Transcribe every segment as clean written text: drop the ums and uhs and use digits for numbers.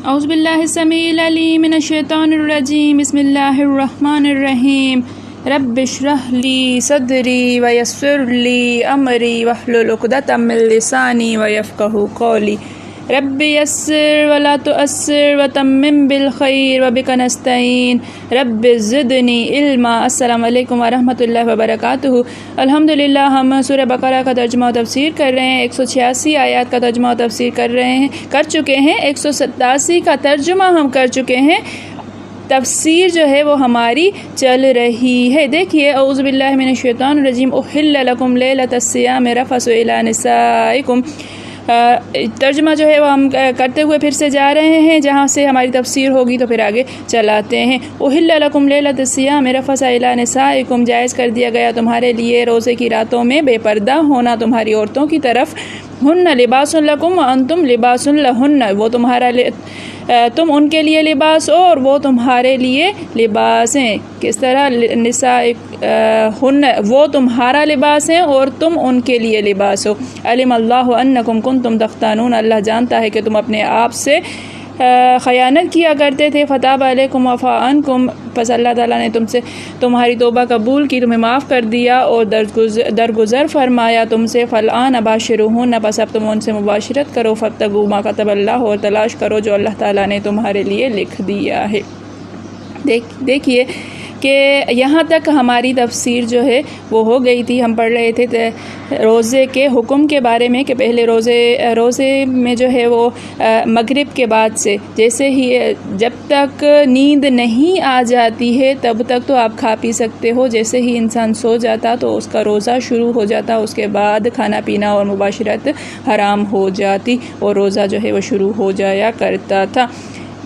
اعوذ باللہ السمیع العلیم من الشیطان الرجیم بسم اللہ الرحمن الرحیم رب اشرح لی صدری ویسر لی امری واحلل عقدۃ من لسانی ویفقہوا قولی رب یسر ولا تؤثر وتمم بالخیر وبک نستعین رب زدنی علما۔ السلام علیکم ورحمۃ اللہ وبرکاتہ۔ الحمدللہ ہم سورہ بقرہ کا ترجمہ و تفسیر کر رہے ہیں، 186 آیات کا ترجمہ و تفسیر کر چکے ہیں، 187 کا ترجمہ ہم کر چکے ہیں، تفسیر جو ہے وہ ہماری چل رہی ہے۔ دیکھیے، اعوذ باللہ من الشیطان الرجیم، احل لکم لیلۃ الصیام رفث الی نسائکم۔ ترجمہ جو ہے وہ ہم کرتے ہوئے پھر سے جا رہے ہیں، جہاں سے ہماری تفسیر ہوگی تو پھر آگے چلاتے ہیں۔ احل لکم لیلۃ الصیام رفث الی نسائکم، جائز کر دیا گیا تمہارے لیے روزے کی راتوں میں بے پردہ ہونا تمہاری عورتوں کی طرف۔ ہن لباس لکم وانتم لباس لہن، وہ تم ان کے لیے لباس ہو اور وہ تمہارے لیے لباس ہیں۔ کس طرح؟ نساء ہن، وہ تمہارا لباس ہیں اور تم ان کے لیے لباس ہو۔ علم اللہ انکم کنتم تختانون، اللہ جانتا ہے کہ تم اپنے آپ سے خیانت کیا کرتے تھے۔ فتاب علیکم وعفا عنکم، پس اللہ تعالیٰ نے تم سے تمہاری توبہ قبول کی، تمہیں معاف کر دیا اور درگزر فرمایا تم سے۔ فالآن باشروہن، پس اب تم ان سے مباشرت کرو۔ فابتغوا ما کتب اللہ، اور تلاش کرو جو اللہ تعالیٰ نے تمہارے لیے لکھ دیا ہے۔ دیکھیے کہ یہاں تک ہماری تفسیر جو ہے وہ ہو گئی تھی۔ ہم پڑھ رہے تھے روزے کے حکم کے بارے میں کہ پہلے روزے میں جو ہے وہ مغرب کے بعد سے، جیسے ہی جب تک نیند نہیں آ جاتی ہے تب تک تو آپ کھا پی سکتے ہو، جیسے ہی انسان سو جاتا تو اس کا روزہ شروع ہو جاتا، اس کے بعد کھانا پینا اور مباشرت حرام ہو جاتی اور روزہ جو ہے وہ شروع ہو جایا کرتا تھا۔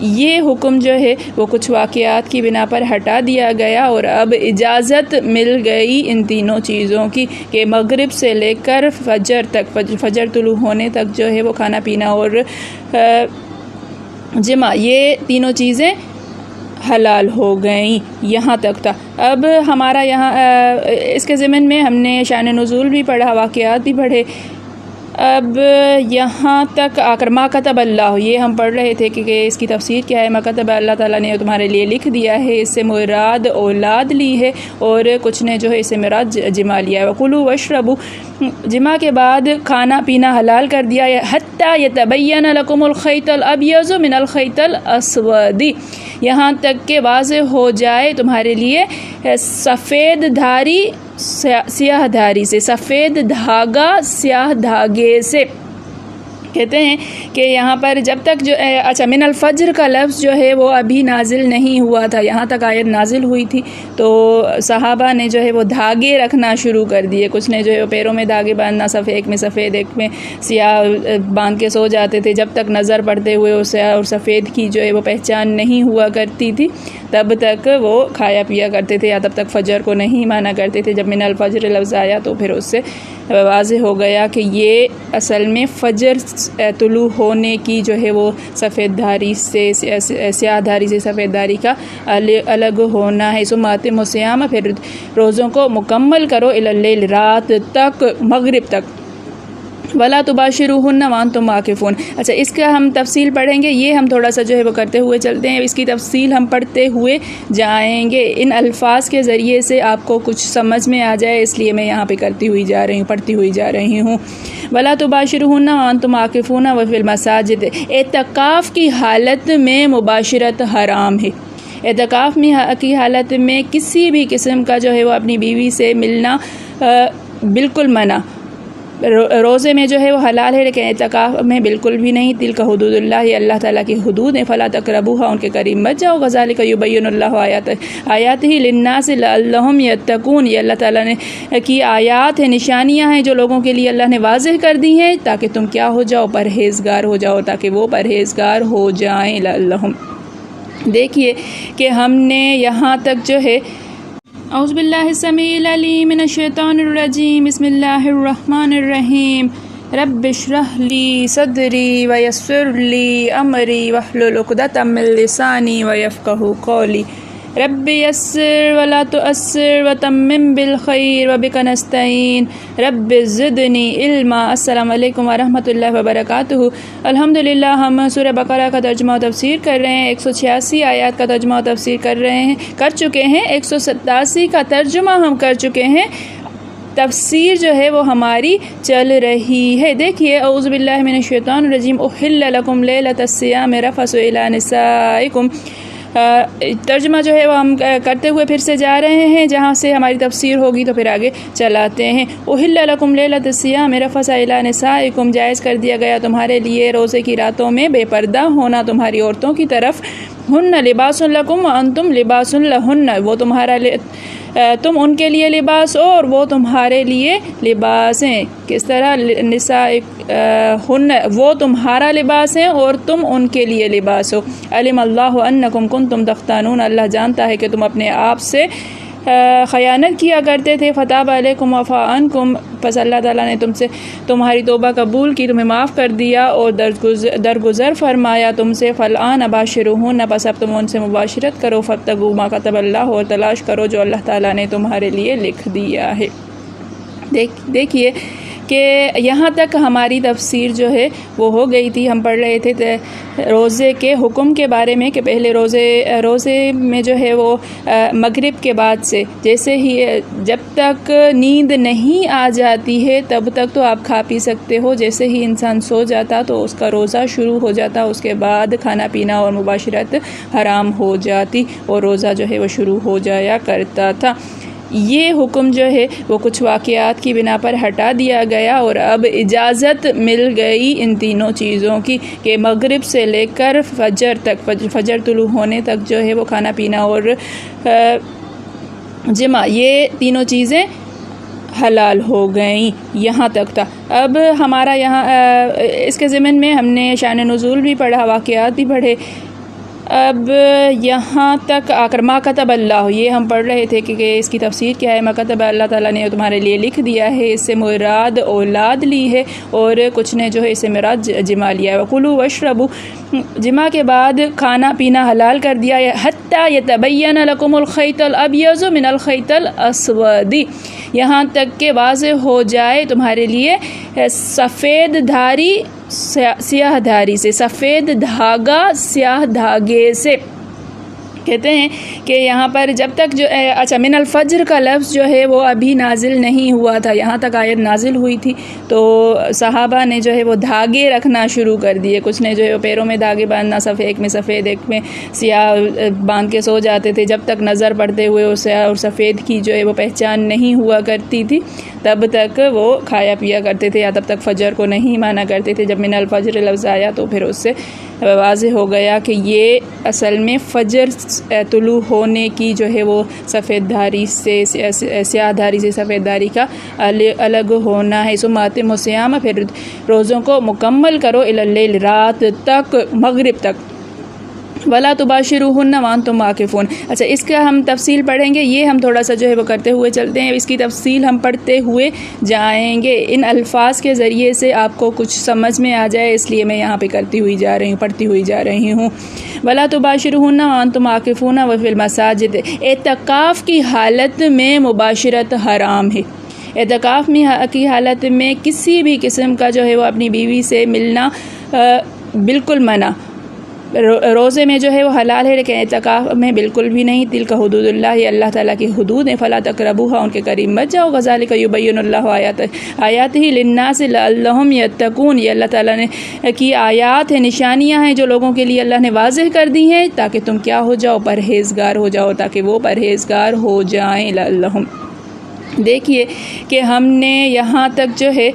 یہ حکم جو ہے وہ کچھ واقعات کی بنا پر ہٹا دیا گیا اور اب اجازت مل گئی ان تینوں چیزوں کی کہ مغرب سے لے کر فجر تک، فجر طلوع ہونے تک جو ہے وہ کھانا پینا اور جمع، یہ تینوں چیزیں حلال ہو گئیں۔ یہاں تک تھا۔ اب ہمارا یہاں اس کے ضمن میں ہم نے شان نزول بھی پڑھا، واقعات بھی پڑھے۔ اب یہاں تک آ کر ما کتب اللہ، یہ ہم پڑھ رہے تھے کہ اس کی تفسیر کیا ہے۔ ما کتب، اللہ تعالیٰ نے تمہارے لیے لکھ دیا ہے، اس سے مراد اولاد لی ہے اور کچھ نے جو ہے اس سے مراد جمع لیا ہے۔ وَكُلُوا وَاشْرَبُوا، جمع کے بعد کھانا پینا حلال کر دیا ہے۔ حَتَّى يَتَبَيَّنَ لَكُمُ الْخَيْطُ الْأَبْيَضُ مِنَ الْخَيْطِ الْأَسْوَدِ، یہاں تک کہ واضح ہو جائے تمہارے لیے سفید دھاری سیاہ دھاری سے، سفید دھاگا سیاہ دھاگے سے۔ کہتے ہیں کہ یہاں پر جب تک جو من الفجر کا لفظ جو ہے وہ ابھی نازل نہیں ہوا تھا، یہاں تک آیت نازل ہوئی تھی تو صحابہ نے جو ہے وہ دھاگے رکھنا شروع کر دیے۔ کچھ نے جو ہے وہ پیروں میں دھاگے باندھنا، ایک میں سفید ایک میں سیاہ باندھ کے سو جاتے تھے، جب تک نظر پڑتے ہوئے اس سیاہ اور سفید کی جو ہے وہ پہچان نہیں ہوا کرتی تھی تب تک وہ کھایا پیا کرتے تھے، یا تب تک فجر کو نہیں مانا کرتے تھے۔ جب من الفجر لفظ آیا تو پھر اس سے واضح ہو گیا کہ یہ اصل میں فجر طلوع ہونے کی جو ہے وہ سفید دھاری سے، سیاہ دھاری سے سفید دھاری کا الگ ہونا ہے۔ ثم اتموا الصیام، پھر روزوں کو مکمل کرو، الی اللیل، رات تک، مغرب تک۔ ولا تباشروہن وانتم عاکفون، اچھا اس کا ہم تفصیل پڑھیں گے، یہ ہم تھوڑا سا جو ہے وہ کرتے ہوئے چلتے ہیں، اس کی تفصیل ہم پڑھتے ہوئے جائیں گے، ان الفاظ کے ذریعے سے آپ کو کچھ سمجھ میں آ جائے، اس لیے میں یہاں پہ پڑھتی ہوئی جا رہی ہوں۔ ولا تباشروہن وانتم عاکفون وفی المساجد، اعتکاف کی حالت میں مباشرت حرام ہے۔ اعتکاف کی حالت میں کسی بھی قسم کا جو ہے وہ اپنی بیوی سے ملنا بالکل منع۔ روزے میں جو ہے وہ حلال ہے لیکن اعتکاف میں بالکل بھی نہیں۔ تلک حدود اللہ، یہ اللہ تعالیٰ کی حدود ہیں، فلا تقربوها، ان کے قریب مت جاؤ۔ کذالک یبین اللہ آیاتہ للناس لعلہم یتقون، یہ اللہ تعالیٰ نے کی آیات ہیں، نشانیاں ہیں جو لوگوں کے لیے اللہ نے واضح کر دی ہیں تاکہ تم کیا ہو جاؤ، پرہیزگار ہو جاؤ، تاکہ وہ پرہیزگار ہو جائیں۔ لعلہم، دیکھیے کہ ہم نے یہاں تک جو ہے اعوذ باللہ السمیع العلیم من الشیطان الرجیم بسم اللہ الرحمن الرحیم رب اشرح لی صدری ویسر لی امری واحلل عقدۃ من لسانی ویفقہوا قولی رب یسر ولا تؤثر وتمم بالخیر وبک نستعین رب زدنی علما۔ السلام علیکم ورحمۃ اللہ وبرکاتہ۔ الحمدللہ ہم سورہ بقرہ کا ترجمہ و تفسیر کر رہے ہیں، 186 آیات کا ترجمہ و تفسیر کر چکے ہیں، 187 کا ترجمہ ہم کر چکے ہیں، تفسیر جو ہے وہ ہماری چل رہی ہے۔ دیکھیے، اعوذ باللہ من الشیطان الرجیم، احل لکم لیلۃ الصیام رفث الی نسائکم۔ ترجمہ جو ہے وہ ہم کرتے ہوئے پھر سے جا رہے ہیں، جہاں سے ہماری تفسیر ہوگی تو پھر آگے چلاتے ہیں۔ احل لکم لیلۃ الصیام رفث الی نسائکم، جائز کر دیا گیا تمہارے لیے روزے کی راتوں میں بے پردہ ہونا تمہاری عورتوں کی طرف۔ ہن لباس لکم وانتم لباس لہن، وہ تم ان کے لیے لباس ہو اور وہ تمہارے لیے لباس ہیں۔ کس طرح؟ نساء ہن، وہ تمہارا لباس ہیں اور تم ان کے لیے لباس ہو۔ علم اللہ انکم کنتم تختانون، اللہ جانتا ہے کہ تم اپنے آپ سے خیانت کیا کرتے تھے۔ فتاب علیکم وعفا عنکم، پس اللہ تعالیٰ نے تم سے تمہاری توبہ قبول کی، تمہیں معاف کر دیا اور درگزر فرمایا تم سے۔ فالآن باشروہن، پس اب تم ان سے مباشرت کرو۔ فابتغوا ما کتب اللہ، اور تلاش کرو جو اللہ تعالیٰ نے تمہارے لیے لکھ دیا ہے۔ دیکھیے کہ یہاں تک ہماری تفسیر جو ہے وہ ہو گئی تھی۔ ہم پڑھ رہے تھے روزے کے حکم کے بارے میں کہ پہلے روزے میں جو ہے وہ مغرب کے بعد سے، جیسے ہی جب تک نیند نہیں آ جاتی ہے تب تک تو آپ کھا پی سکتے ہو، جیسے ہی انسان سو جاتا تو اس کا روزہ شروع ہو جاتا، اس کے بعد کھانا پینا اور مباشرت حرام ہو جاتی اور روزہ جو ہے وہ شروع ہو جایا کرتا تھا۔ یہ حکم جو ہے وہ کچھ واقعات کی بنا پر ہٹا دیا گیا اور اب اجازت مل گئی ان تینوں چیزوں کی کہ مغرب سے لے کر فجر تک، فجر طلوع ہونے تک جو ہے وہ کھانا پینا اور جمع، یہ تینوں چیزیں حلال ہو گئیں۔ یہاں تک تھا۔ اب ہمارا یہاں اس کے ضمن میں ہم نے شان نزول بھی پڑھا، واقعات بھی پڑھے۔ اب یہاں تک آ کر ما کتب اللہ، یہ ہم پڑھ رہے تھے کہ اس کی تفسیر کیا ہے۔ ما کتب، اللہ تعالیٰ نے تمہارے لیے لکھ دیا ہے، اس سے مراد اولاد لی ہے اور کچھ نے جو ہے اس سے مراد جمع لیا ہے۔ وَكُلُوا وَاشْرَبُوا، جمع کے بعد کھانا پینا حلال کر دیا ہے۔ حَتَّى يَتَبَيَّنَ لَكُمُ الْخَيْطُ الْأَبْيَضُ مِنَ الْخَيْطِ الْأَسْوَدِ، یہاں تک کہ واضح ہو جائے تمہارے لیے سفید دھاری سیاہ دھاری سے، سفید دھاگا سیاہ دھاگے سے۔ کہتے ہیں کہ یہاں پر جب تک جو من الفجر کا لفظ جو ہے وہ ابھی نازل نہیں ہوا تھا، یہاں تک آیت نازل ہوئی تھی تو صحابہ نے جو ہے وہ دھاگے رکھنا شروع کر دیے۔ کچھ نے جو ہے وہ پیروں میں دھاگے باندھنا، ایک میں سفید ایک میں سیاہ باندھ کے سو جاتے تھے، جب تک نظر پڑتے ہوئے وہ سیاہ اور سفید کی جو ہے وہ پہچان نہیں ہوا کرتی تھی تب تک وہ کھایا پیا کرتے تھے، یا تب تک فجر کو نہیں مانا کرتے تھے۔ جب من الفجر لفظ آیا تو پھر اس سے واضح ہو گیا کہ یہ اصل میں فجر طلوع ہونے کی جو ہے وہ سفید دھاری سے، سیاہ دھاری سے سفید دھاری کا الگ ہونا ہے۔ ثم اتموا الصیام، پھر روزوں کو مکمل کرو، الی اللیل، رات تک، مغرب تک۔ ولا تباشروہن وانتم عاکفون، اچھا اس کا ہم تفصیل پڑھیں گے، یہ ہم تھوڑا سا جو ہے وہ کرتے ہوئے چلتے ہیں، اس کی تفصیل ہم پڑھتے ہوئے جائیں گے، ان الفاظ کے ذریعے سے آپ کو کچھ سمجھ میں آ جائے، اس لیے میں یہاں پہ پڑھتی ہوئی جا رہی ہوں۔ ولا تباشروہن وانتم عاکفون وفی المساجد، اعتکاف کی حالت میں مباشرت حرام ہے۔ اعتکاف کی حالت میں کسی بھی قسم کا جو ہے وہ اپنی بیوی سے ملنا بالکل منع۔ روزے میں جو ہے وہ حلال ہے لیکن اعتکاف میں بالکل بھی نہیں۔ تلک حدود اللہ، یہ اللہ تعالیٰ کی حدود ہیں، فلا تقربوها، ان کے قریب مت جاؤ۔ کذالک یبین اللہ آیاتہ للناس لعلہم یتقون، یہ اللہ تعالیٰ نے کی آیات ہیں، نشانیاں ہیں جو لوگوں کے لیے اللہ نے واضح کر دی ہیں تاکہ تم کیا ہو جاؤ، پرہیزگار ہو جاؤ، تاکہ وہ پرہیزگار ہو جائیں۔ لعلہم، دیکھیے کہ ہم نے یہاں تک جو ہے،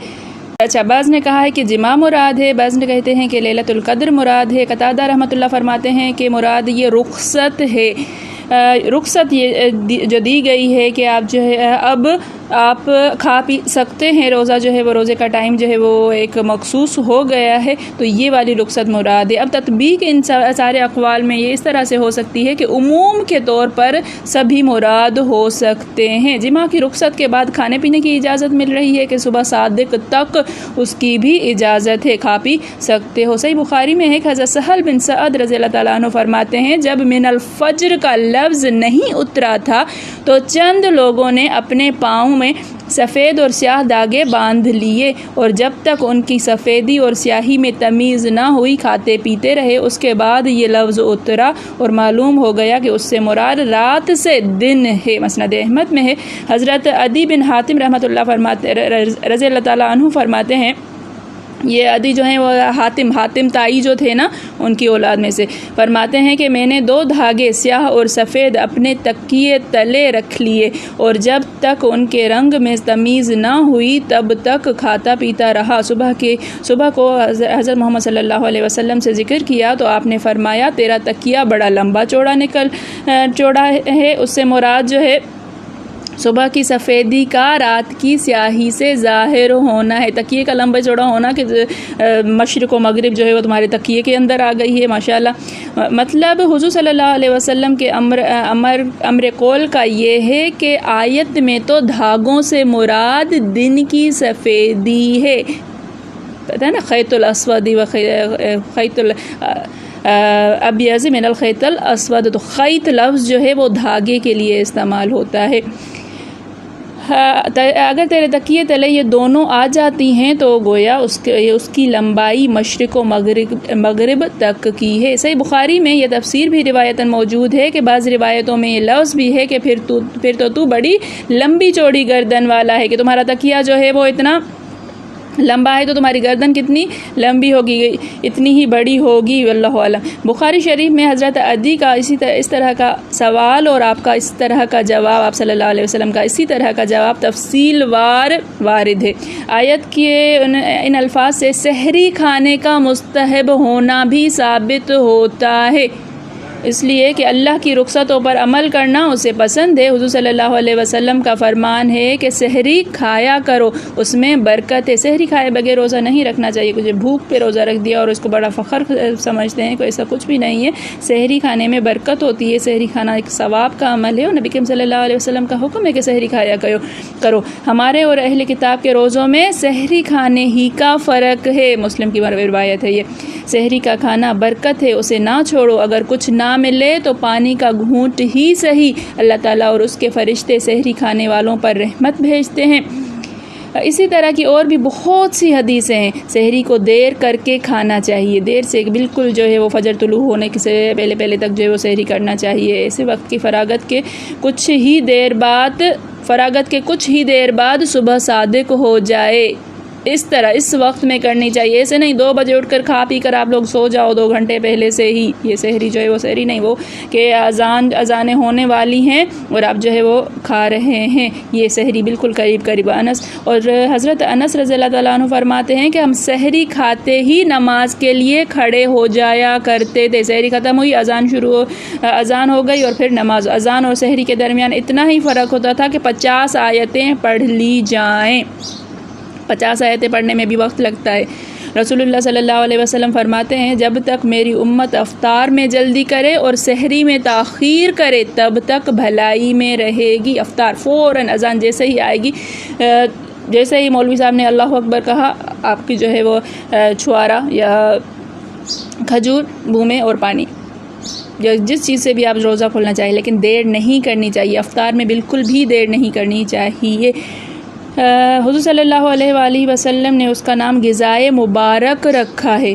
اچھا بعض نے کہا ہے کہ جمع مراد ہے، بعض نے کہتے ہیں کہ لیلۃ القدر مراد ہے۔ قتادہ رحمۃ اللہ فرماتے ہیں کہ مراد یہ رخصت ہے، رخصت یہ جو دی گئی ہے کہ آپ جو ہے اب آپ کھا پی سکتے ہیں، روزہ جو ہے وہ روزے کا ٹائم جو ہے وہ ایک مخصوص ہو گیا ہے، تو یہ والی رخصت مراد ہے۔ اب تطبیق ان سارے اقوال میں یہ اس طرح سے ہو سکتی ہے کہ عموم کے طور پر سبھی مراد ہو سکتے ہیں۔ جمعہ کی رخصت کے بعد کھانے پینے کی اجازت مل رہی ہے کہ صبح صادق تک اس کی بھی اجازت ہے، کھا پی سکتے ہو۔ صحیح بخاری میں ہے کہ حضرت سہل بن سعد رضی اللہ تعالیٰ عنہ فرماتے ہیں جب من الفجر کا لفظ نہیں اترا تھا تو چند لوگوں نے اپنے پاؤں میں سفید اور سیاہ داغے باندھ لیے، اور جب تک ان کی سفیدی اور سیاہی میں تمیز نہ ہوئی کھاتے پیتے رہے۔ اس کے بعد یہ لفظ اترا اور معلوم ہو گیا کہ اس سے مراد رات سے دن ہے۔ مسند احمد میں ہے، حضرت عدی بن حاتم رحمۃ اللہ رضی اللہ تعالیٰ عنہ فرماتے ہیں، یہ عدی جو ہیں وہ حاتم تائی جو تھے نا ان کی اولاد میں سے، فرماتے ہیں کہ میں نے 2 دھاگے سیاہ اور سفید اپنے تکیے تلے رکھ لیے، اور جب تک ان کے رنگ میں تمیز نہ ہوئی تب تک کھاتا پیتا رہا۔ صبح کو حضرت محمد صلی اللہ علیہ وسلم سے ذکر کیا تو آپ نے فرمایا تیرا تکیہ بڑا لمبا چوڑا ہے، اس سے مراد جو ہے صبح کی سفیدی کا رات کی سیاہی سے ظاہر ہونا ہے۔ تکیے کا لمبا چوڑا ہونا کہ مشرق و مغرب جو ہے وہ تمہارے تکیے کے اندر آ گئی ہے، ماشاءاللہ۔ مطلب حضور صلی اللہ علیہ وسلم کے امر قول کا یہ ہے کہ آیت میں تو دھاگوں سے مراد دن کی سفیدی ہے، پتہ ہے نا، خیط الاسود و خیط ابیض من الخیط الاسود، تو خیط لفظ جو ہے وہ دھاگے کے لیے استعمال ہوتا ہے۔ اگر تیرے تکیے تلے یہ دونوں آ جاتی ہیں تو گویا اس کی لمبائی مشرق و مغرب تک کی ہے۔ صحیح بخاری میں یہ تفسیر بھی روایتاً موجود ہے کہ بعض روایتوں میں یہ لفظ بھی ہے کہ پھر تو بڑی لمبی چوڑی گردن والا ہے، کہ تمہارا تکیہ جو ہے وہ اتنا لمبا ہے تو تمہاری گردن کتنی لمبی ہوگی، اتنی ہی بڑی ہوگی، واللہ اعلم۔ بخاری شریف میں حضرت عدی کا اس طرح کا سوال اور آپ کا اس طرح کا جواب، آپ صلی اللہ علیہ وسلم کا اسی طرح کا جواب تفصیل وار وارد ہے۔ آیت کے ان الفاظ سے سحری کھانے کا مستحب ہونا بھی ثابت ہوتا ہے، اس لیے کہ اللہ کی رخصتوں پر عمل کرنا اسے پسند ہے۔ حضور صلی اللہ علیہ وسلم کا فرمان ہے کہ سحری کھایا کرو، اس میں برکت ہے۔ سحری کھائے بغیر روزہ نہیں رکھنا چاہیے، کچھ بھوک پہ روزہ رکھ دیا اور اس کو بڑا فخر سمجھتے ہیں، کوئی ایسا کچھ بھی نہیں ہے۔ سحری کھانے میں برکت ہوتی ہے، سحری کھانا ایک ثواب کا عمل ہے، اور نبی کریم صلی اللہ علیہ وسلم کا حکم ہے کہ سحری کھایا کرو۔ ہمارے اور اہل کتاب کے روزوں میں سحری کھانے ہی کا فرق ہے، مسلم کی روایت ہے یہ۔ سحری کا کھانا برکت ہے، اسے نہ چھوڑو، اگر کچھ نہ ملے تو پانی کا گھونٹ ہی صحیح، اللہ تعالیٰ اور اس کے فرشتے سحری کھانے والوں پر رحمت بھیجتے ہیں۔ اسی طرح کی اور بھی بہت سی حدیثیں ہیں۔ سحری کو دیر کر کے کھانا چاہیے، دیر سے بالکل جو ہے وہ فجر طلوع ہونے سے پہلے تک جو ہے وہ سحری کرنا چاہیے۔ ایسے وقت کی فراغت کے کچھ ہی دیر بعد صبح صادق ہو جائے، اس طرح اس وقت میں کرنی چاہیے۔ ایسے نہیں 2 بجے اٹھ کر کھا پی کر آپ لوگ سو جاؤ 2 گھنٹے پہلے سے ہی، یہ سحری جو ہے وہ سحری نہیں، وہ کہ اذانیں ہونے والی ہیں اور آپ جو ہے وہ کھا رہے ہیں، یہ سحری بالکل قریب۔ اور حضرت انس رضی اللہ تعالیٰ عنہ فرماتے ہیں کہ ہم سحری کھاتے ہی نماز کے لیے کھڑے ہو جایا کرتے تھے۔ سحری ختم ہوئی، اذان ہو گئی اور پھر نماز۔ اذان اور سحری کے درمیان اتنا ہی فرق ہوتا تھا کہ 50 آیتیں پڑھ لی جائیں، 50 آیتیں پڑھنے میں بھی وقت لگتا ہے۔ رسول اللہ صلی اللہ علیہ وسلم فرماتے ہیں جب تک میری امت افطار میں جلدی کرے اور سحری میں تاخیر کرے تب تک بھلائی میں رہے گی۔ افطار فوراً اذان جیسے ہی آئے گی، جیسے ہی مولوی صاحب نے اللہ اکبر کہا، آپ کی جو ہے وہ چھوارا یا کھجور منہ میں اور پانی، جس چیز سے بھی آپ روزہ کھولنا چاہیے، لیکن دیر نہیں کرنی چاہیے، افطار میں بالکل بھی دیر نہیں کرنی چاہیے۔ حضور صلی اللہ علیہ وآلہ وسلم نے اس کا نام غذائے مبارک رکھا ہے،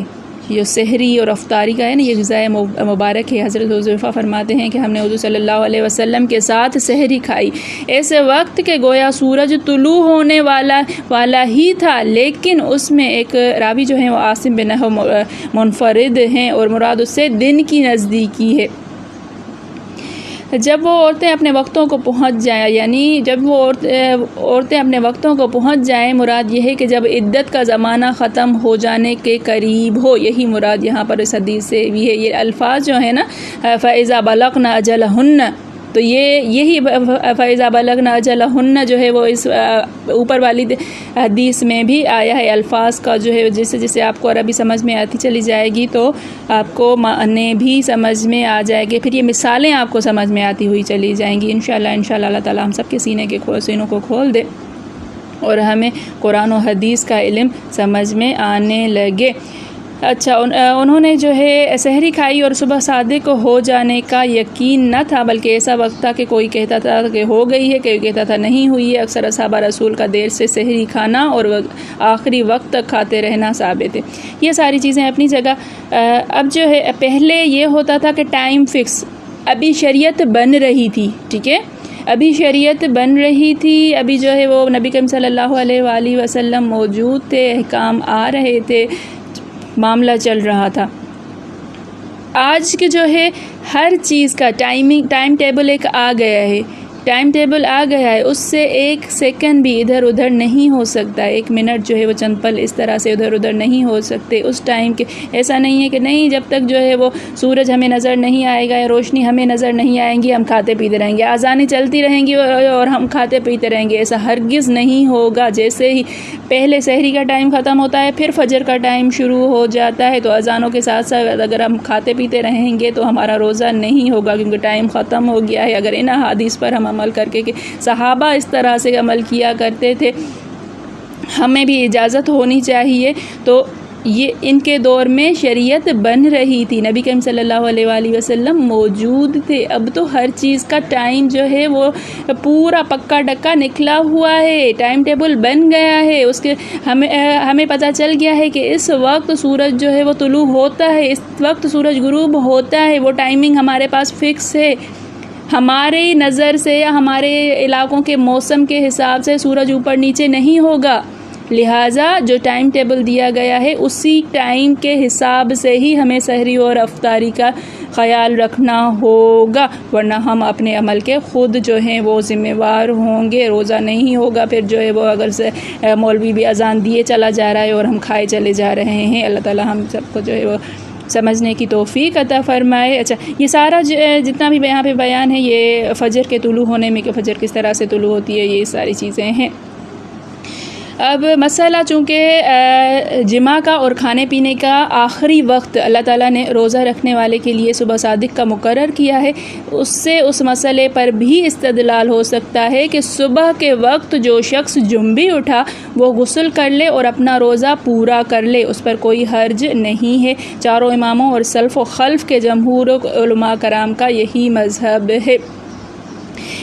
جو سحری اور افطاری کا ہے نا، یہ غذائے مبارک ہے۔ حضرت حذیفہ فرماتے ہیں کہ ہم نے حضور صلی اللہ علیہ وسلم کے ساتھ سحری کھائی، ایسے وقت کہ گویا سورج طلوع ہونے والا ہی تھا، لیکن اس میں ایک راوی جو ہیں وہ عاصم بن منفرد ہیں اور مراد اس سے دن کی نزدیکی ہے۔ جب وہ عورتیں اپنے وقتوں کو پہنچ جائیں، یعنی جب وہ عورتیں اپنے وقتوں کو پہنچ جائیں، مراد یہ ہے کہ جب عدت کا زمانہ ختم ہو جانے کے قریب ہو، یہی مراد یہاں پر اس حدیث سے بھی ہے۔ یہ الفاظ جو ہیں نا، فَإِذَا بَلَغْنَ أَجَلَهُنَّ، تو یہی فَإِذَا بَلَغْنَ أَجَلَهُنَّ جو ہے وہ اس اوپر والی حدیث میں بھی آیا ہے. الفاظ کا جو ہے جیسے جیسے آپ کو عربی سمجھ میں آتی چلی جائے گی تو آپ کو معنی بھی سمجھ میں آ جائے گی. پھر یہ مثالیں آپ کو سمجھ میں آتی ہوئی چلی جائیں گی انشاءاللہ اللہ تعالیٰ ہم سب کے سینوں کو کھول دے اور ہمیں قرآن و حدیث کا علم سمجھ میں آنے لگے. اچھا، انہوں نے جو ہے سحری کھائی اور صبح صادق ہو جانے کا یقین نہ تھا، بلکہ ایسا وقت تھا کہ کوئی کہتا تھا کہ ہو گئی ہے، کوئی کہتا تھا نہیں ہوئی ہے. اکثر اصحاب رسول کا دیر سے سحری کھانا اور آخری وقت تک کھاتے رہنا ثابت ہے. یہ ساری چیزیں اپنی جگہ. اب جو ہے پہلے یہ ہوتا تھا کہ ٹائم فکس، ابھی شریعت بن رہی تھی، ٹھیک ہے، ابھی شریعت بن رہی تھی، ابھی جو ہے وہ نبی کریم صلی اللہ علیہ وآلہ وسلم موجود تھے، احکام آ رہے تھے، معاملہ چل رہا تھا. آج کے جو ہے ہر چیز کا ٹائم ٹیبل ایک آ گیا ہے، ٹائم ٹیبل آ گیا ہے، اس سے ایک سیکنڈ بھی ادھر ادھر نہیں ہو سکتا، ایک منٹ جو ہے وہ چند پل اس طرح سے ادھر ادھر نہیں ہو سکتے اس ٹائم کے. ایسا نہیں ہے کہ نہیں جب تک جو ہے وہ سورج ہمیں نظر نہیں آئے گا یا روشنی ہمیں نظر نہیں آئیں گی ہم کھاتے پیتے رہیں گے، اذانیں چلتی رہیں گی اور ہم کھاتے پیتے رہیں گے. ایسا ہرگز نہیں ہوگا. جیسے ہی پہلے سحری کا ٹائم ختم ہوتا ہے پھر فجر کا ٹائم شروع ہو جاتا ہے، تو اذانوں کے ساتھ ساتھ اگر ہم کھاتے پیتے رہیں گے تو ہمارا روزہ نہیں ہوگا کیونکہ ٹائم ختم ہو گیا ہے. اگر ان احادیث پر ہم عمل کر کے کہ صحابہ اس طرح سے عمل کیا کرتے تھے، ہمیں بھی اجازت ہونی چاہیے. تو یہ ان کے دور میں شریعت بن رہی تھی، نبی کریم صلی اللہ علیہ وآلہ وسلم موجود تھے. اب تو ہر چیز کا ٹائم جو ہے وہ پورا پکا ڈکا نکلا ہوا ہے، ٹائم ٹیبل بن گیا ہے. اس کے ہمیں پتہ چل گیا ہے کہ اس وقت سورج جو ہے وہ طلوع ہوتا ہے، اس وقت سورج غروب ہوتا ہے. وہ ٹائمنگ ہمارے پاس فکس ہے. ہماری نظر سے یا ہمارے علاقوں کے موسم کے حساب سے سورج اوپر نیچے نہیں ہوگا، لہٰذا جو ٹائم ٹیبل دیا گیا ہے اسی ٹائم کے حساب سے ہی ہمیں سحری اور افطاری کا خیال رکھنا ہوگا، ورنہ ہم اپنے عمل کے خود جو ہیں وہ ذمہ وار ہوں گے. روزہ نہیں ہوگا پھر جو ہے وہ اگر سے مولوی بھی اذان دیے چلا جا رہا ہے اور ہم کھائے چلے جا رہے ہیں. اللہ تعالیٰ ہم سب کو جو ہے وہ سمجھنے کی توفیق عطا فرمائے. اچھا، یہ سارا جتنا بھی یہاں پہ بیان ہے یہ فجر کے طلوع ہونے میں کہ فجر کس طرح سے طلوع ہوتی ہے، یہ ساری چیزیں ہیں. اب مسئلہ چونکہ جماع کا اور کھانے پینے کا آخری وقت اللہ تعالیٰ نے روزہ رکھنے والے کے لیے صبح صادق کا مقرر کیا ہے، اس سے اس مسئلے پر بھی استدلال ہو سکتا ہے کہ صبح کے وقت جو شخص جنبی اٹھا وہ غسل کر لے اور اپنا روزہ پورا کر لے، اس پر کوئی حرج نہیں ہے. چاروں اماموں اور سلف و خلف کے جمہور علماء کرام کا یہی مذہب ہے.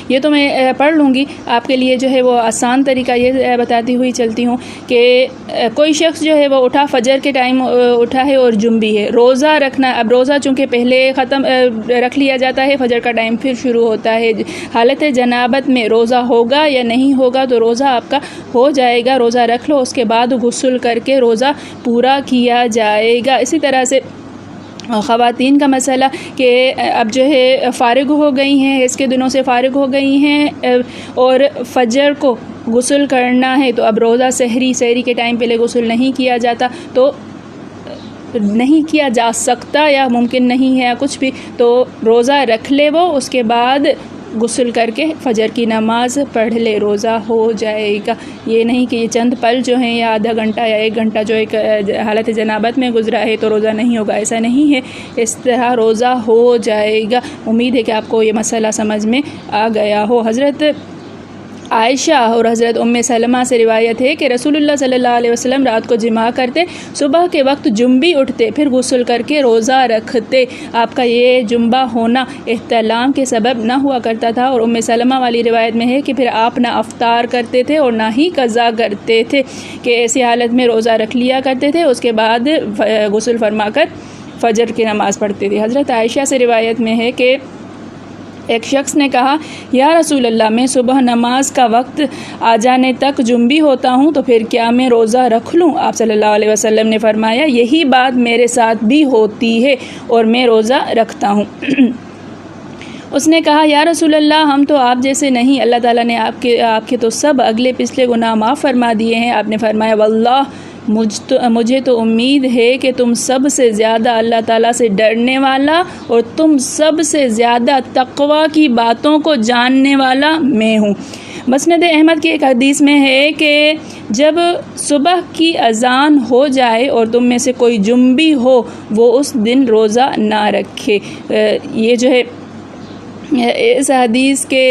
یہ تو میں پڑھ لوں گی آپ کے لیے جو ہے وہ آسان طریقہ یہ بتاتی ہوئی چلتی ہوں کہ کوئی شخص جو ہے وہ اٹھا، فجر کے ٹائم اٹھا ہے اور جنبی ہے، روزہ رکھنا. اب روزہ چونکہ پہلے ختم رکھ لیا جاتا ہے، فجر کا ٹائم پھر شروع ہوتا ہے. حالت جنابت میں روزہ ہوگا یا نہیں ہوگا؟ تو روزہ آپ کا ہو جائے گا، روزہ رکھ لو، اس کے بعد غسل کر کے روزہ پورا کیا جائے گا. اسی طرح سے خواتین کا مسئلہ کہ اب جو ہے فارغ ہو گئی ہیں، اس کے دنوں سے فارغ ہو گئی ہیں اور فجر کو غسل کرنا ہے، تو اب روزہ سحری کے ٹائم پہلے غسل نہیں کیا جاتا، تو نہیں کیا جا سکتا یا ممکن نہیں ہے یا کچھ بھی، تو روزہ رکھ لے وہ، اس کے بعد غسل کر کے فجر کی نماز پڑھ لے، روزہ ہو جائے گا. یہ نہیں کہ یہ چند پل جو ہیں یا آدھا گھنٹہ یا ایک گھنٹہ جو ایک حالت جنابت میں گزرا ہے تو روزہ نہیں ہوگا، ایسا نہیں ہے. اس طرح روزہ ہو جائے گا. امید ہے کہ آپ کو یہ مسئلہ سمجھ میں آ گیا ہو. حضرت عائشہ اور حضرت ام سلمہ سے روایت ہے کہ رسول اللہ صلی اللہ علیہ وسلم رات کو جماع کرتے، صبح کے وقت جنبی اٹھتے، پھر غسل کر کے روزہ رکھتے. آپ کا یہ جنبہ ہونا احتلام کے سبب نہ ہوا کرتا تھا، اور ام سلمہ والی روایت میں ہے کہ پھر آپ نہ افطار کرتے تھے اور نہ ہی قضا کرتے تھے، کہ ایسی حالت میں روزہ رکھ لیا کرتے تھے، اس کے بعد غسل فرما کر فجر کی نماز پڑھتے تھے. حضرت عائشہ سے روایت میں ہے کہ ایک شخص نے کہا، یا رسول اللہ، میں صبح نماز کا وقت آ جانے تک جنبی ہوتا ہوں، تو پھر کیا میں روزہ رکھ لوں؟ آپ صلی اللہ علیہ وسلم نے فرمایا، یہی بات میرے ساتھ بھی ہوتی ہے اور میں روزہ رکھتا ہوں. اس نے کہا، یا رسول اللہ، ہم تو آپ جیسے نہیں، اللہ تعالیٰ نے آپ کے تو سب اگلے پچھلے گناہ معاف فرما دیے ہیں. آپ نے فرمایا، واللہ مجھے تو امید ہے کہ تم سب سے زیادہ اللہ تعالیٰ سے ڈرنے والا اور تم سب سے زیادہ تقوی کی باتوں کو جاننے والا میں ہوں۔ مسند احمد کی ایک حدیث میں ہے کہ جب صبح کی اذان ہو جائے اور تم میں سے کوئی جنبی ہو وہ اس دن روزہ نہ رکھے۔ یہ جو ہے اس حدیث کے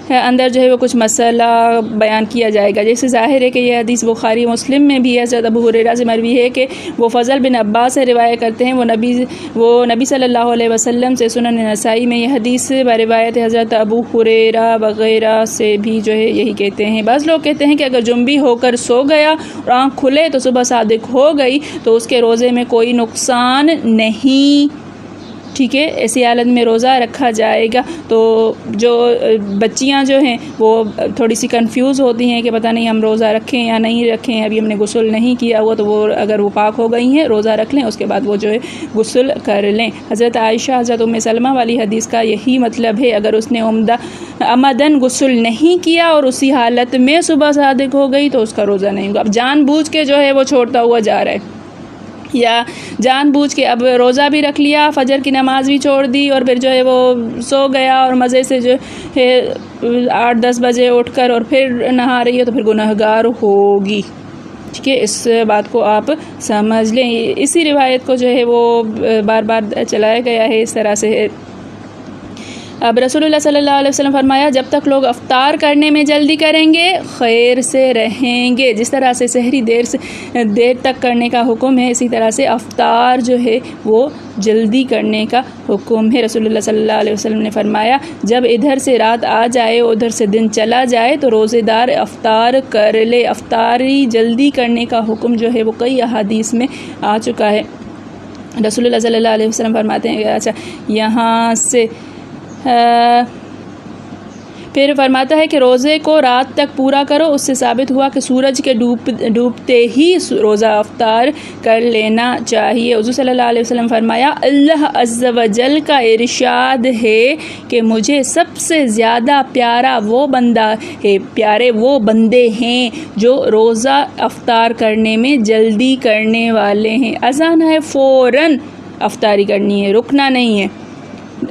اندر جو ہے وہ کچھ مسئلہ بیان کیا جائے گا، جیسے ظاہر ہے کہ یہ حدیث بخاری مسلم میں بھی ہے، حضرت ابو ہریرہ سے مروی ہے کہ وہ فضل بن عباس سے روایت کرتے ہیں، وہ نبی صلی اللہ علیہ وسلم سے، سنن نسائی میں یہ حدیث روایت حضرت ابو ہریرہ وغیرہ سے بھی جو ہے یہی کہتے ہیں۔ بعض لوگ کہتے ہیں کہ اگر جنبی ہو کر سو گیا اور آنکھ کھلے تو صبح صادق ہو گئی تو اس کے روزے میں کوئی نقصان نہیں، ٹھیک ہے، ایسی حالت میں روزہ رکھا جائے گا۔ تو جو بچیاں جو ہیں وہ تھوڑی سی کنفیوز ہوتی ہیں کہ پتہ نہیں ہم روزہ رکھیں یا نہیں رکھیں، ابھی ہم نے غسل نہیں کیا ہوا، تو وہ اگر وہ پاک ہو گئی ہیں روزہ رکھ لیں، اس کے بعد وہ جو ہے غسل کر لیں۔ حضرت عائشہ، حضرت ام سلمہ والی حدیث کا یہی مطلب ہے، اگر اس نے عمدن غسل نہیں کیا اور اسی حالت میں صبح صادق ہو گئی تو اس کا روزہ نہیں ہوگا۔ اب جان بوجھ کے جو ہے وہ چھوڑتا ہوا جا رہا ہے، یا جان بوجھ کے اب روزہ بھی رکھ لیا، فجر کی نماز بھی چھوڑ دی اور پھر جو ہے وہ سو گیا اور مزے سے جو ہے 8-10 بجے اٹھ کر اور پھر نہا رہی ہے تو پھر گنہگار ہوگی، ٹھیک ہے، اس بات کو آپ سمجھ لیں۔ اسی روایت کو جو ہے وہ بار بار چلایا گیا ہے اس طرح سے۔ اب رسول اللہ صلی اللہ علیہ وسلم فرمایا جب تک لوگ افطار کرنے میں جلدی کریں گے خیر سے رہیں گے۔ جس طرح سے سحری دیر تک کرنے کا حکم ہے، اسی طرح سے افطار جو ہے وہ جلدی کرنے کا حکم ہے۔ رسول اللہ صلی اللہ علیہ وسلم نے فرمایا جب ادھر سے رات آ جائے اور ادھر سے دن چلا جائے تو روزے دار افطار کر لے۔ افطاری جلدی کرنے کا حکم جو ہے وہ کئی احادیث میں آ چکا ہے۔ رسول اللہ صلی اللہ علیہ وسلم فرماتے ہیں اچھا یہاں سے پھر فرماتا ہے کہ روزے کو رات تک پورا کرو۔ اس سے ثابت ہوا کہ سورج کے ڈوبتے ہی روزہ افطار کر لینا چاہیے۔ حضور صلی اللہ علیہ وسلم فرمایا اللہ عز و جل کا ارشاد ہے کہ مجھے سب سے زیادہ پیارے وہ بندے ہیں جو روزہ افطار کرنے میں جلدی کرنے والے ہیں۔ اذان ہے فوراً افطاری کرنی ہے، رکنا نہیں ہے۔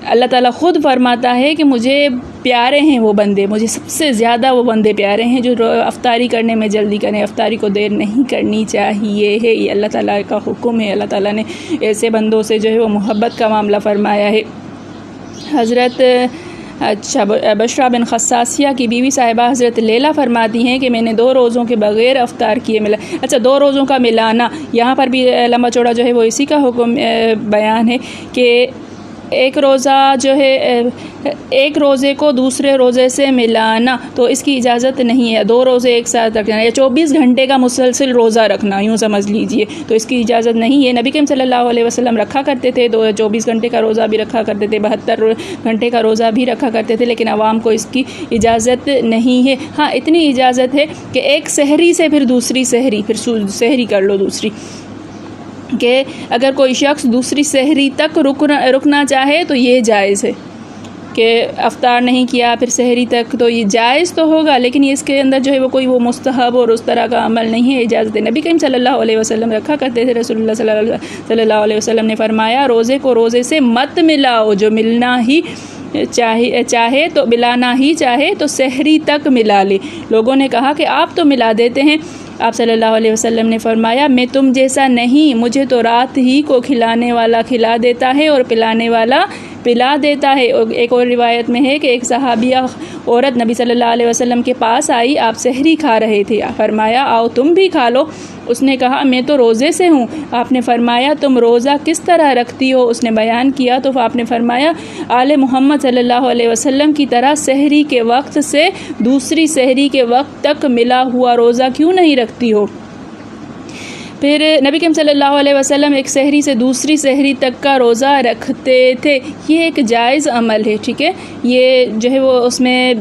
اللہ تعالیٰ خود فرماتا ہے کہ مجھے پیارے ہیں وہ بندے، مجھے سب سے زیادہ وہ بندے پیارے ہیں جو افطاری کرنے میں جلدی کریں، افطاری کو دیر نہیں کرنی چاہیے ہے۔ یہ اللہ تعالیٰ کا حکم ہے، اللہ تعالیٰ نے ایسے بندوں سے جو ہے وہ محبت کا معاملہ فرمایا ہے۔ حضرت بشرا بن خصاصیہ کی بیوی صاحبہ حضرت لیلہ فرماتی ہیں کہ میں نے 2 روزوں کے بغیر افطار کیے ملا۔ اچھا 2 روزوں کا ملانا، یہاں پر بھی لمبا چوڑا جو ہے وہ اسی کا حکم بیان ہے کہ ایک روزہ جو ہے ایک روزے کو دوسرے روزے سے ملانا تو اس کی اجازت نہیں ہے۔ 2 روزے ایک ساتھ رکھنا یا 24 گھنٹے کا مسلسل روزہ رکھنا، یوں سمجھ لیجئے، تو اس کی اجازت نہیں ہے۔ نبی کریم صلی اللہ علیہ وسلم رکھا کرتے تھے، 24 گھنٹے کا روزہ بھی رکھا کرتے تھے، 72 گھنٹے کا روزہ بھی رکھا کرتے تھے، لیکن عوام کو اس کی اجازت نہیں ہے۔ ہاں اتنی اجازت ہے کہ ایک سحری سے پھر دوسری سحری، پھر سحری کر لو دوسری، کہ اگر کوئی شخص دوسری سحری تک رکنا چاہے تو یہ جائز ہے کہ افطار نہیں کیا پھر سحری تک، تو یہ جائز تو ہوگا، لیکن اس کے اندر جو ہے وہ کوئی وہ مستحب اور اس طرح کا عمل نہیں ہے، اجازت ہے۔ نبی کریم صلی اللہ علیہ وسلم رکھا کرتے تھے۔ رسول اللہ صلی اللہ علیہ وسلم نے فرمایا روزے کو روزے سے مت ملاؤ، جو ملنا ہی چاہے تو ملانا ہی چاہے تو سحری تک ملا لے۔ لوگوں نے کہا کہ آپ تو ملا دیتے ہیں۔ آپ صلی اللہ علیہ وسلم نے فرمایا میں تم جیسا نہیں، مجھے تو رات ہی کو کھلانے والا کھلا دیتا ہے اور پلانے والا پلا دیتا ہے۔ ایک اور روایت میں ہے کہ ایک صحابیہ عورت نبی صلی اللہ علیہ وسلم کے پاس آئی، آپ سحری کھا رہے تھے، فرمایا آؤ تم بھی کھا لو۔ اس نے کہا میں تو روزے سے ہوں۔ آپ نے فرمایا تم روزہ کس طرح رکھتی ہو؟ اس نے بیان کیا تو آپ نے فرمایا آل محمد صلی اللہ علیہ وسلم کی طرح سحری کے وقت سے دوسری سحری کے وقت تک ملا ہوا روزہ کیوں نہیں رکھتی ہو؟ پھر نبی کریم صلی اللہ علیہ وسلم ایک سحری سے دوسری سحری تک کا روزہ رکھتے تھے۔ یہ ایک جائز عمل ہے، ٹھیک ہے، یہ جو ہے وہ اس میں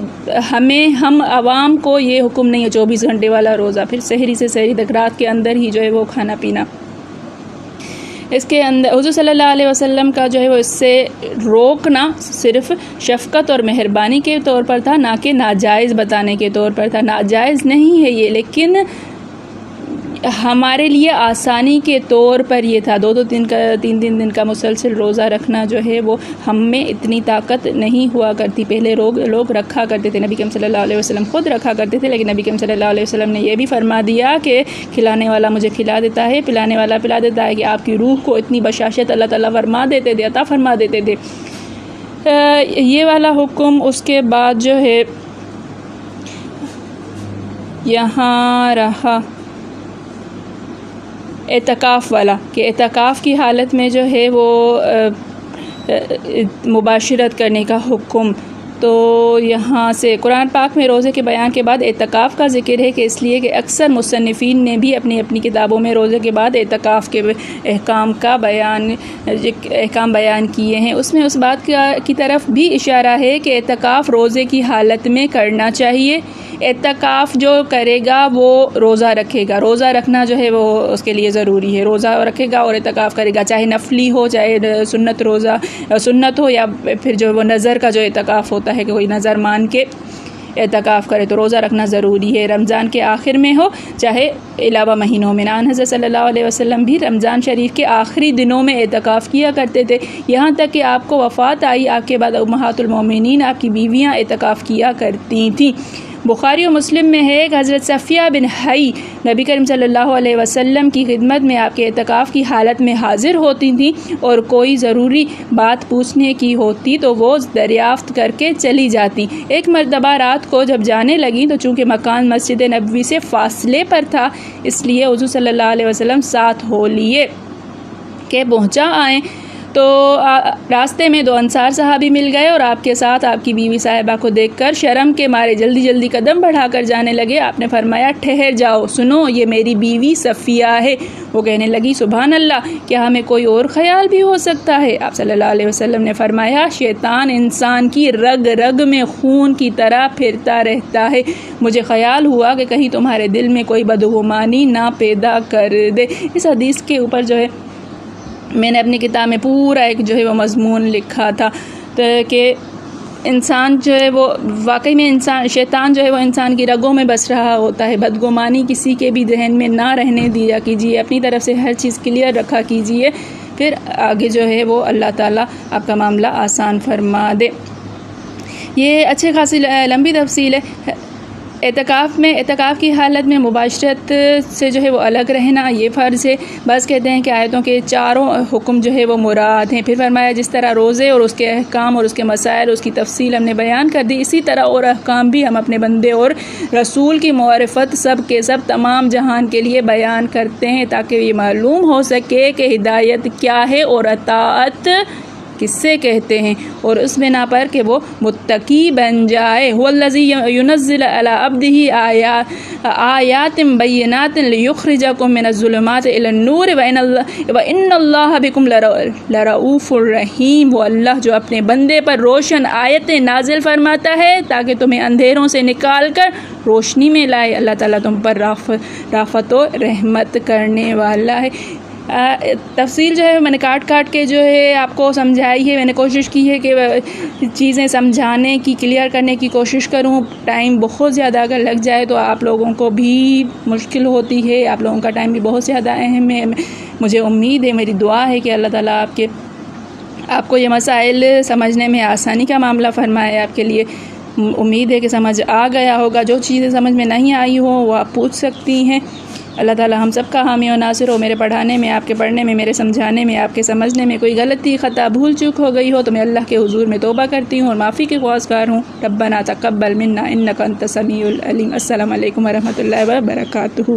ہم عوام کو یہ حکم نہیں ہے 24 گھنٹے والا روزہ، پھر سحری سے سحری تک رات کے اندر ہی جو ہے وہ کھانا پینا۔ اس کے اندر حضور صلی اللہ علیہ وسلم کا جو ہے وہ اس سے روکنا صرف شفقت اور مہربانی کے طور پر تھا، نہ کہ ناجائز بتانے کے طور پر تھا۔ ناجائز نہیں ہے یہ، لیکن ہمارے لیے آسانی کے طور پر یہ تھا. 2-3 دن کا مسلسل روزہ رکھنا جو ہے وہ ہم میں اتنی طاقت نہیں ہوا کرتی. پہلے لوگ رکھا کرتے تھے, نبی کریم صلی اللہ علیہ وسلم خود رکھا کرتے تھے, لیکن نبی کریم صلی اللہ علیہ وسلم نے یہ بھی فرما دیا کہ کھلانے والا مجھے کھلا دیتا ہے, پلانے والا پلا دیتا ہے, کہ آپ کی روح کو اتنی بشاشت اللہ تعالیٰ فرما دیتے تھے, عطا فرما دیتے تھے. یہ والا حکم. اس کے بعد جو ہے یہاں رہا اعتکاف والا, کہ اعتکاف کی حالت میں جو ہے وہ مباشرت کرنے کا حکم. تو یہاں سے قرآن پاک میں روزے کے بیان کے بعد اعتکاف کا ذکر ہے, کہ اس لیے کہ اکثر مصنفین نے بھی اپنی کتابوں میں روزے کے بعد اعتکاف کے احکام بیان کیے ہیں. اس میں اس بات کی طرف بھی اشارہ ہے کہ اعتکاف روزے کی حالت میں کرنا چاہیے. اعتکاف جو کرے گا وہ روزہ رکھے گا. روزہ رکھنا جو ہے وہ اس کے لیے ضروری ہے. روزہ رکھے گا اور اعتکاف کرے گا, چاہے نفلی ہو, چاہے سنت ہو, یا پھر جو وہ نظر کا جو اعتکاف ہوتا ہے کہ کوئی نظر مان کے اعتکاف کرے, تو روزہ رکھنا ضروری ہے. رمضان کے آخر میں ہو چاہے علاوہ مہینوں میں. حضرت صلی اللہ علیہ وسلم بھی رمضان شریف کے آخری دنوں میں اعتکاف کیا کرتے تھے, یہاں تک کہ آپ کو وفات آئی, آپ کے بعد امہات المومنین آپ کی بیویاں اعتکاف کیا کرتی تھیں. بخاری و مسلم میں ہے کہ حضرت صفیہ بن حی نبی کریم صلی اللہ علیہ وسلم کی خدمت میں آپ کے اعتکاف کی حالت میں حاضر ہوتی تھیں, اور کوئی ضروری بات پوچھنے کی ہوتی تو وہ دریافت کر کے چلی جاتی. ایک مرتبہ رات کو جب جانے لگیں تو چونکہ مکان مسجد نبوی سے فاصلے پر تھا, اس لیے حضور صلی اللہ علیہ وسلم ساتھ ہو لیے کہ پہنچا آئیں. تو راستے میں 2 انصار صحابی مل گئے, اور آپ کے ساتھ آپ کی بیوی صاحبہ کو دیکھ کر شرم کے مارے جلدی قدم بڑھا کر جانے لگے. آپ نے فرمایا ٹھہر جاؤ, سنو یہ میری بیوی صفیہ ہے. وہ کہنے لگی سبحان اللہ, کیا ہمیں کوئی اور خیال بھی ہو سکتا ہے؟ آپ صلی اللہ علیہ وسلم نے فرمایا شیطان انسان کی رگ رگ میں خون کی طرح پھرتا رہتا ہے, مجھے خیال ہوا کہ کہیں تمہارے دل میں کوئی بدگمانی نہ پیدا کر دے. اس حدیث کے اوپر جو ہے میں نے اپنی کتاب میں پورا ایک جو ہے وہ مضمون لکھا تھا, کہ انسان جو ہے وہ واقعی میں شیطان جو ہے وہ انسان کی رگوں میں بس رہا ہوتا ہے. بدگمانی کسی کے بھی ذہن میں نہ رہنے دیا کیجیے, اپنی طرف سے ہر چیز کلیئر رکھا کیجیے, پھر آگے جو ہے وہ اللہ تعالیٰ آپ کا معاملہ آسان فرما دے. یہ اچھے خاصی لمبی تفصیل ہے. اعتکاف کی حالت میں مباشرت سے جو ہے وہ الگ رہنا یہ فرض ہے. بعض کہتے ہیں کہ آیتوں کے 4 حکم جو ہے وہ مراد ہیں. پھر فرمایا جس طرح روزے اور اس کے احکام اور اس کے مسائل اس کی تفصیل ہم نے بیان کر دی, اسی طرح اور احکام بھی ہم اپنے بندے اور رسول کی معرفت سب کے سب تمام جہان کے لیے بیان کرتے ہیں, تاکہ یہ معلوم ہو سکے کہ ہدایت کیا ہے اور اطاعت کس سے کہتے ہیں, اور اس بنا پر کہ وہ متقی بن جائے. هو الذی ينزل على عبده آیات بینات لیخرجکم من الظلمات الى النور وان اللہ بکم لرؤوف الرحیم. وہ اللہ جو اپنے بندے پر روشن آیتیں نازل فرماتا ہے تاکہ تمہیں اندھیروں سے نکال کر روشنی میں لائے. اللہ تعالیٰ تم پر رافت و رحمت کرنے والا ہے. تفصیل جو ہے میں نے کاٹ کے جو ہے آپ کو سمجھائی ہے. میں نے کوشش کی ہے کہ چیزیں سمجھانے کی, کلیئر کرنے کی کوشش کروں. ٹائم بہت زیادہ اگر لگ جائے تو آپ لوگوں کو بھی مشکل ہوتی ہے, آپ لوگوں کا ٹائم بھی بہت زیادہ اہم ہے. مجھے امید ہے, میری دعا ہے کہ اللہ تعالیٰ آپ کو یہ مسائل سمجھنے میں آسانی کا معاملہ فرمائے. آپ کے لیے امید ہے کہ سمجھ آ گیا ہوگا. جو چیزیں سمجھ میں نہیں آئی ہوں وہ آپ پوچھ سکتی ہیں. اللہ تعالیٰ ہم سب کا حامی و ناصر ہو. میرے پڑھانے میں, آپ کے پڑھنے میں, میرے سمجھانے میں, آپ کے سمجھنے میں کوئی غلطی خطا بھول چوک ہو گئی ہو تو میں اللہ کے حضور میں توبہ کرتی ہوں اور معافی کے خواہشگر ہوں. ربنا تقبل منا انک انت السمیع العلیم. السلام علیکم ورحمۃ اللہ وبرکاتہ.